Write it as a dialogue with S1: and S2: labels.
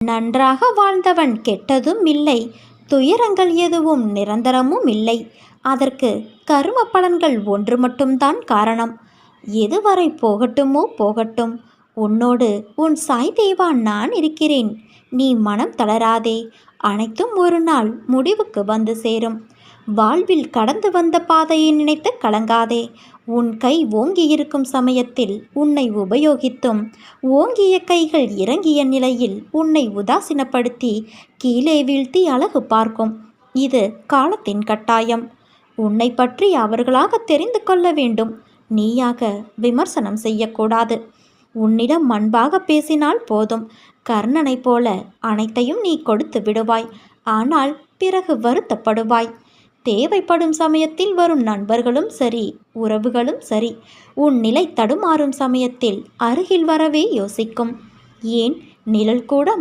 S1: நன்றாக வாழ்ந்தவன் கெட்டதும் இல்லை, துயரங்கள் எதுவும் நிரந்தரமும் இல்லை. அதற்கு கர்ம பலன்கள் ஒன்று மட்டும்தான் காரணம். எதுவரை போகட்டுமோ போகட்டும், உன்னோடு உன் சாய் தேவா நான் இருக்கிறேன். நீ மனம் தளராதே, அனைத்தும் ஒரு நாள் முடிவுக்கு வந்து சேரும். வாழ்வில் கடந்து வந்த பாதையை நினைத்து கலங்காதே. உன் கை ஓங்கியிருக்கும் சமயத்தில் உன்னை உபயோகித்தும், ஓங்கிய கைகள் இறங்கிய நிலையில் உன்னை உதாசீனப்படுத்தி கீழே வீழ்த்தி அழகு பார்க்கும். இது காலத்தின் கட்டாயம். உன்னை பற்றி அவர்களாக தெரிந்து கொள்ள வேண்டும், நீயாக விமர்சனம் செய்யக்கூடாது. உன்னிடம் அன்பாக பேசினால் போதும். கர்ணனை போல அனைத்தையும் நீ கொடுத்து விடுவாய். ஆனால் பிறகு வருத்தப்படுவாய். தேவைப்படும் சமயத்தில் வரும் நண்பர்களும் சரி, உறவுகளும் சரி, உன் நிலை தடுமாறும் சமயத்தில் அருகில் வரவே யோசிக்கும். ஏன் நிழல் கூட